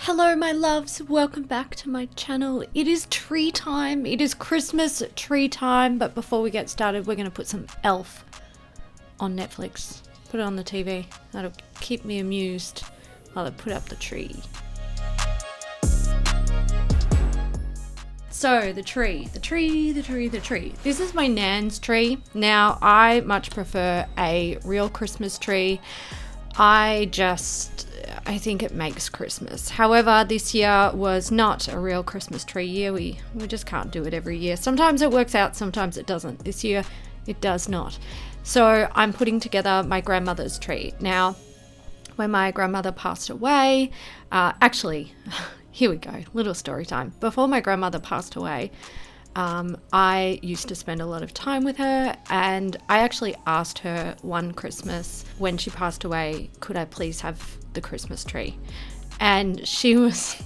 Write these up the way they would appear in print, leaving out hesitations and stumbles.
Hello my loves, welcome back to my channel. It is tree time, it is Christmas tree time, but before we get started we're going to put some Elf on Netflix. Put it on the TV, that'll keep me amused while I put up the tree. So the tree. This is my nan's tree. Now I much prefer a real Christmas tree. I think it makes Christmas. However, this year was not a real Christmas tree year. We just can't do it every year. Sometimes it works out, sometimes it doesn't. This year, it does not. So I'm putting together my grandmother's tree. Now, when my grandmother passed away, here we go, little story time. Before my grandmother passed away, I used to spend a lot of time with her, and I actually asked her one Christmas when she passed away, could I please have the Christmas tree? And she was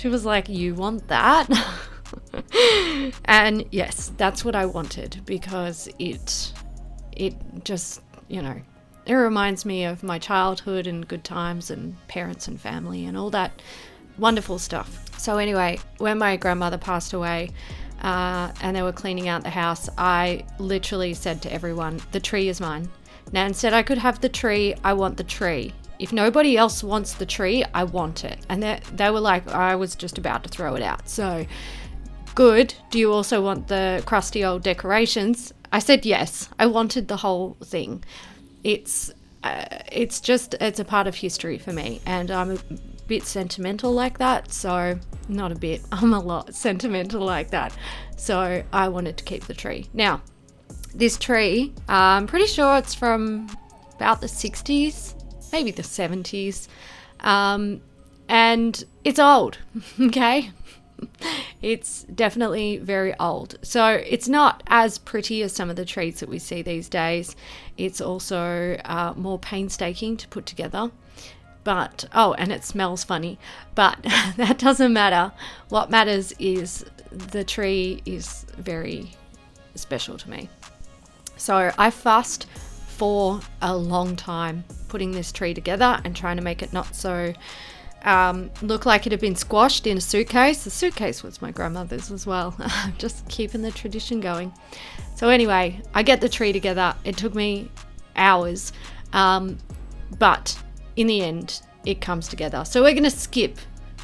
like, you want that? And yes, that's what I wanted, because it just, it reminds me of my childhood and good times and parents and family and all that wonderful stuff. So anyway, when my grandmother passed away, and they were cleaning out the house, I literally said to everyone, the tree is mine. Nan said I could have the tree, I want the tree. If nobody else wants the tree, I want it. And they were like, I was just about to throw it out. So, good. Do you also want the crusty old decorations? I said yes. I wanted the whole thing. It's a part of history for me, and I'm a bit sentimental like that. So, not a bit, I'm a lot sentimental like that. So I wanted to keep the tree. Now, this tree, I'm pretty sure it's from about the 60s, maybe the 70s. And it's old, okay? It's definitely very old. So it's not as pretty as some of the trees that we see these days. It's also more painstaking to put together. But, and it smells funny, but that doesn't matter. What matters is the tree is very special to me. So I fussed for a long time putting this tree together and trying to make it not so look like it had been squashed in a suitcase. The suitcase was my grandmother's as well. Just keeping the tradition going. So anyway, I get the tree together. It took me hours, but in the end, it comes together. So we're going to skip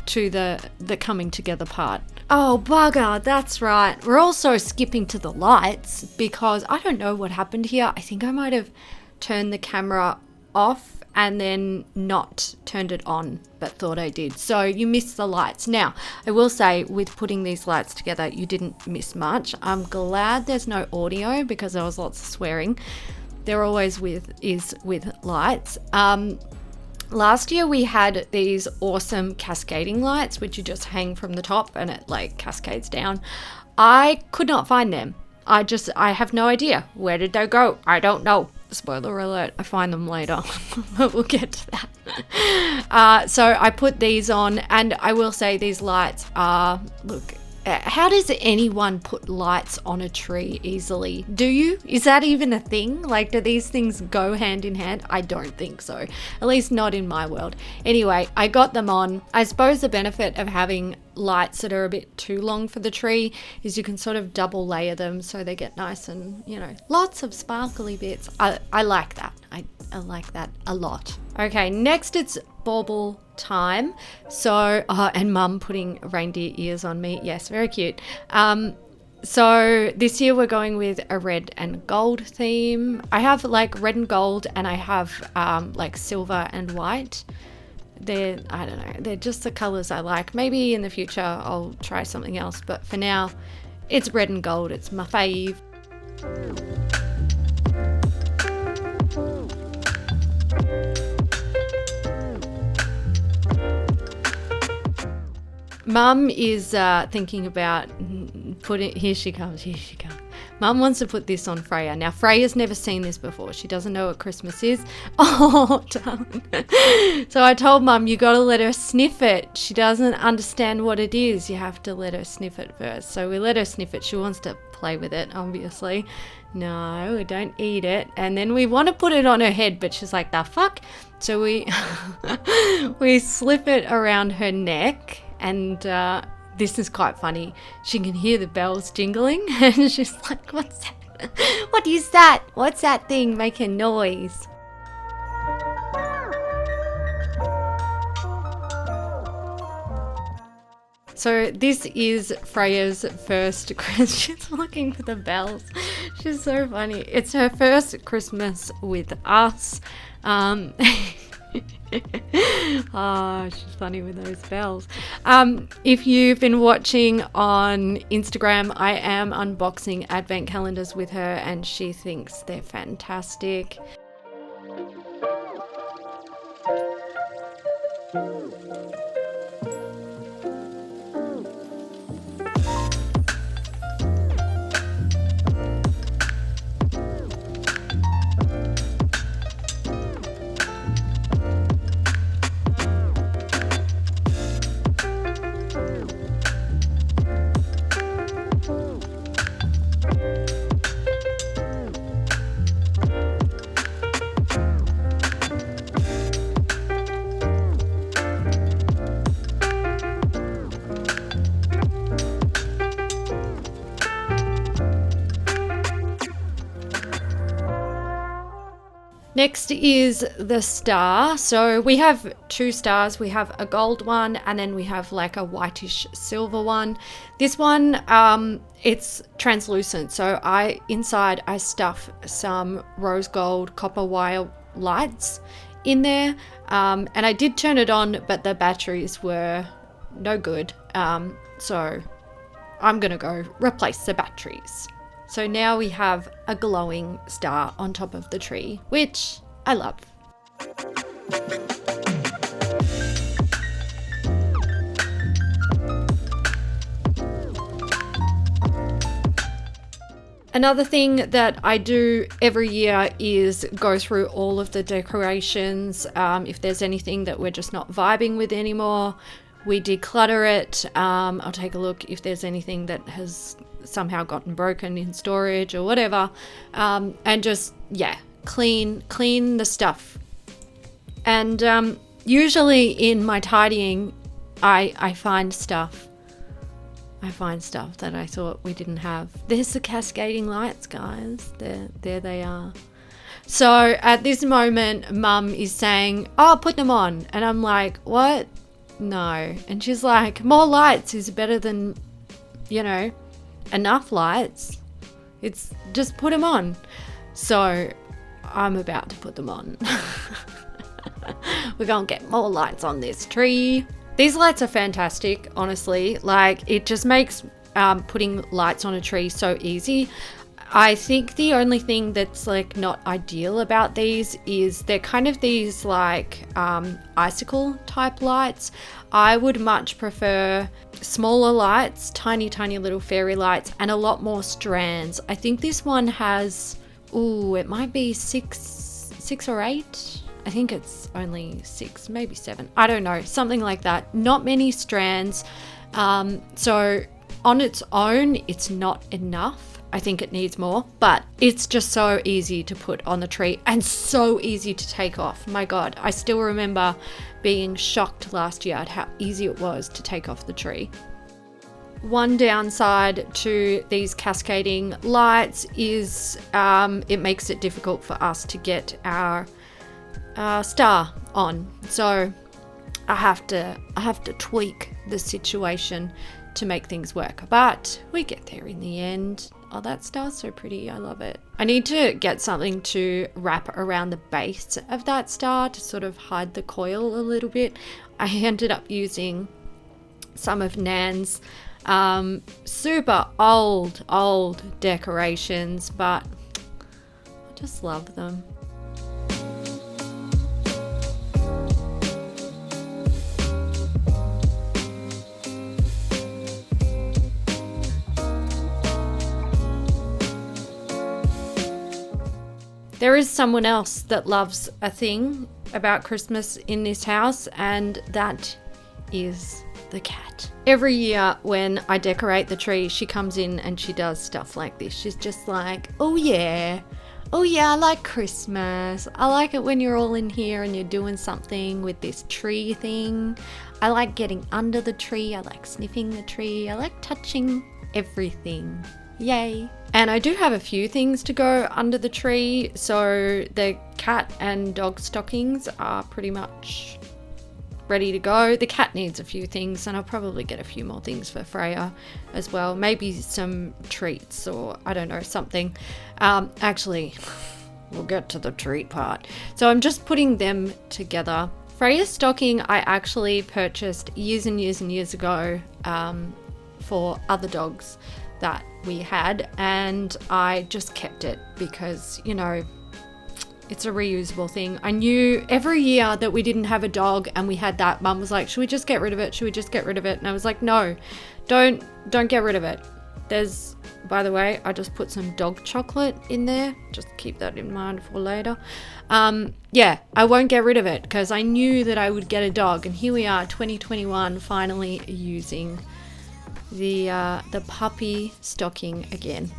to the coming together part. Oh, bugger, that's right. We're also skipping to the lights because I don't know what happened here. I think I might have turned the camera off and then not turned it on, but thought I did. So you missed the lights. Now, I will say with putting these lights together, you didn't miss much. I'm glad there's no audio because there was lots of swearing. There always is with lights. Last year we had these awesome cascading lights, which you just hang from the top and it like cascades down. I could not find them. I have no idea. Where did they go? I don't know. Spoiler alert, I find them later, but we'll get to that. So I put these on, and I will say these lights are, look, how does anyone put lights on a tree easily? Do you? Is that even a thing? Like, do these things go hand in hand? I don't think so. At least not in my world. Anyway, I got them on. I suppose the benefit of having lights that are a bit too long for the tree is you can sort of double layer them so they get nice and, lots of sparkly bits. I like that. I like that a lot. Okay, next it's bauble time. So, and mum putting reindeer ears on me. Yes, very cute. So this year we're going with a red and gold theme. I have like red and gold, and I have like silver and white. I don't know, they're just the colors I like. Maybe in the future I'll try something else, but for now it's red and gold. It's my fave. Mum is thinking about here she comes, Mum wants to put this on Freya. Now, Freya's never seen this before. She doesn't know what Christmas is. Oh, darn. So I told Mum, you got to let her sniff it. She doesn't understand what it is. You have to let her sniff it first. So we let her sniff it. She wants to play with it, obviously. No, we don't eat it. And then we want to put it on her head, but she's like, the fuck? So we we slip it around her neck, and this is quite funny. She can hear the bells jingling, and she's like, what's that? What is that? What's that thing making noise? So this is Freya's first Christmas. She's looking for the bells. She's so funny. It's her first Christmas with us. Oh, she's funny with those bells. If you've been watching on Instagram, I am unboxing advent calendars with her, and she thinks they're fantastic. Next is the star. So we have two stars. We have a gold one, and then we have like a whitish silver one. This one, it's translucent. So inside I stuff some rose gold copper wire lights in there. And I did turn it on, but the batteries were no good. So I'm gonna go replace the batteries. So now we have a glowing star on top of the tree, which I love. Another thing that I do every year is go through all of the decorations. If there's anything that we're just not vibing with anymore, we declutter it. I'll take a look if there's anything that has somehow gotten broken in storage or whatever, and just clean the stuff. And usually in my tidying, I find stuff that I thought we didn't have. There's the cascading lights, guys. There they are. So at this moment, Mum is saying, oh, put them on, and I'm like, what? No. And she's like, more lights is better than, enough lights. It's just put them on. So I'm about to put them on. We're gonna get more lights on this tree. These lights are fantastic, honestly. Like, it just makes putting lights on a tree so easy. I think the only thing that's like not ideal about these is they're kind of these like icicle type lights. I would much prefer smaller lights, tiny little fairy lights, and a lot more strands. I think this one has, it might be six or eight. I think it's only 6, maybe 7. I don't know, something like that. Not many strands. So on its own, it's not enough. I think it needs more, but it's just so easy to put on the tree and so easy to take off. My God, I still remember being shocked last year at how easy it was to take off the tree. One downside to these cascading lights is it makes it difficult for us to get our star on. So I have to tweak the situation to make things work, but we get there in the end. Oh, that star's so pretty. I love it. I need to get something to wrap around the base of that star to sort of hide the coil a little bit. I ended up using some of Nan's super old decorations, but I just love them. there is someone else that loves a thing about Christmas in this house, and that is the cat. Every year when I decorate the tree, she comes in and she does stuff like this. She's just like, oh yeah, I like Christmas. I like it when you're all in here and you're doing something with this tree thing. I like getting under the tree. I like sniffing the tree. I like touching everything. Yay. And I do have a few things to go under the tree. So the cat and dog stockings are pretty much ready to go. The cat needs a few things, and I'll probably get a few more things for Freya as well. Maybe some treats, or I don't know, something. Actually, we'll get to the treat part. So I'm just putting them together. Freya's stocking I actually purchased years and years and years ago for other dogs that we had, and I just kept it because, you know, it's a reusable thing. I knew every year that we didn't have a dog and we had that, Mum was like, should we just get rid of it? Should we just get rid of it? And I was like, no, don't get rid of it. There's, by the way, I just put some dog chocolate in there. Just keep that in mind for later. Yeah, I won't get rid of it because I knew that I would get a dog. And here we are, 2021, finally using the puppy stocking again.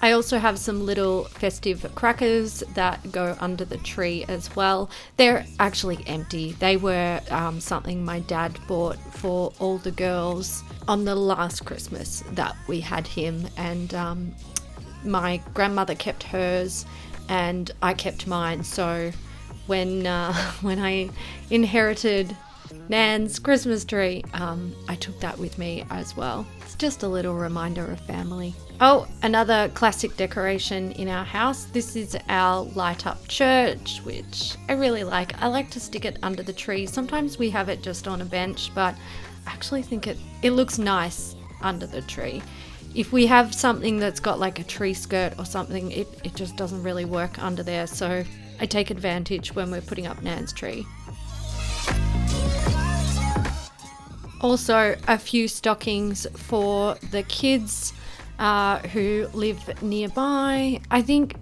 I also have some little festive crackers that go under the tree as well. They're actually empty. They were something my dad bought for all the girls on the last Christmas that we had him, and my grandmother kept hers and I kept mine. So when I inherited Nan's Christmas tree, I took that with me as well. It's just a little reminder of family. Oh, another classic decoration in our house. This is our light up church, which I really like. I like to stick it under the tree. Sometimes we have it just on a bench, but I actually think it looks nice under the tree. If we have something that's got like a tree skirt or something, it just doesn't really work under there. So I take advantage when we're putting up Nan's tree. Also, a few stockings for the kids who live nearby. I think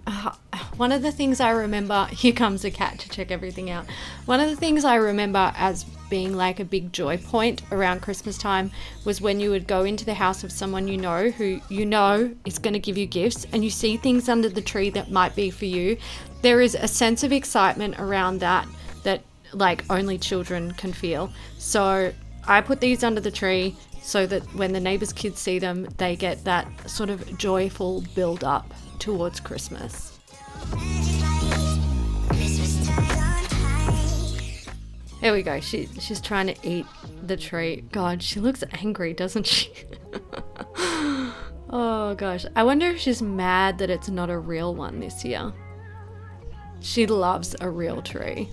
one of the things I remember, here comes a cat to check everything out. One of the things I remember as being like a big joy point around Christmas time was when you would go into the house of someone you know who you know is going to give you gifts, and you see things under the tree that might be for you. There is a sense of excitement around that like only children can feel. So I put these under the tree so that when the neighbours' kids see them, they get that sort of joyful build up towards Christmas. There we go. She's trying to eat the tree. God, she looks angry, doesn't she? Oh gosh. I wonder if she's mad that it's not a real one this year. She loves a real tree.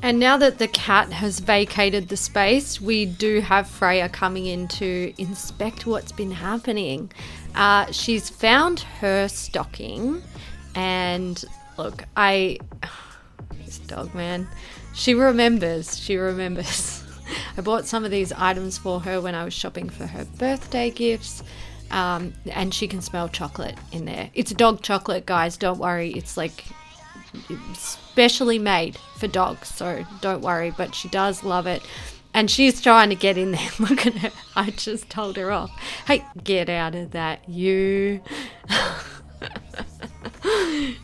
And now that the cat has vacated the space, we do have Freya coming in to inspect what's been happening. She's found her stocking, and look, this dog, man, she remembers. I bought some of these items for her when I was shopping for her birthday gifts, and she can smell chocolate in there. It's dog chocolate, guys, don't worry. It's like specially made for dogs, so don't worry, but she does love it, and she's trying to get in there. Look at her. I just told her off. Hey, get out of that, you.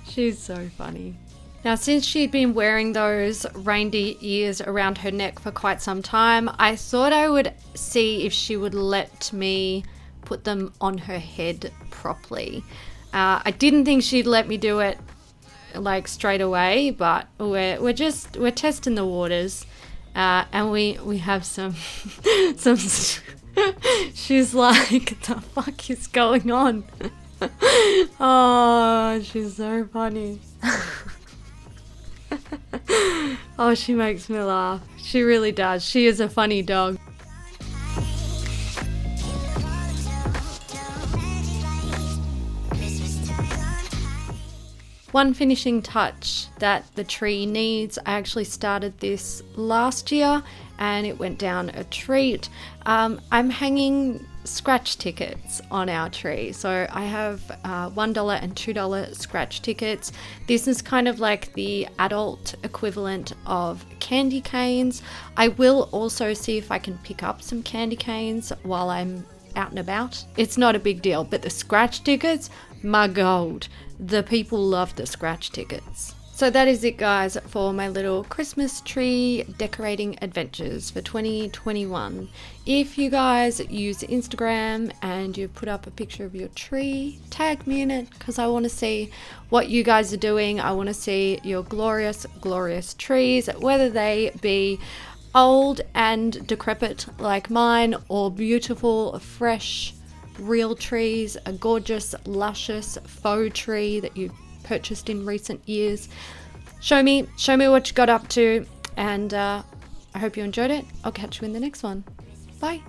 She's so funny. Now, since she'd been wearing those reindeer ears around her neck for quite some time, I thought I would see if she would let me put them on her head properly. I didn't think she'd let me do it like straight away, but we're testing the waters, and we have some some. She's like, the fuck is going on? Oh, she's so funny. Oh, she makes me laugh. She really does. She is a funny dog. One finishing touch that the tree needs, I actually started this last year and it went down a treat. I'm hanging scratch tickets on our tree. So I have $1 and $2 scratch tickets. This is kind of like the adult equivalent of candy canes. I will also see if I can pick up some candy canes while I'm out and about. It's not a big deal, but the scratch tickets, my gold. The people love the scratch tickets. So that is it, guys, for my little Christmas tree decorating adventures for 2021. If you guys use Instagram and you put up a picture of your tree, tag me in it, because I want to see what you guys are doing. I want to see your glorious, glorious trees, whether they be old and decrepit like mine, or beautiful, fresh, real trees, a gorgeous, luscious faux tree that you purchased in recent years. Show me what you got up to, and I hope you enjoyed it. I'll catch you in the next one. Bye.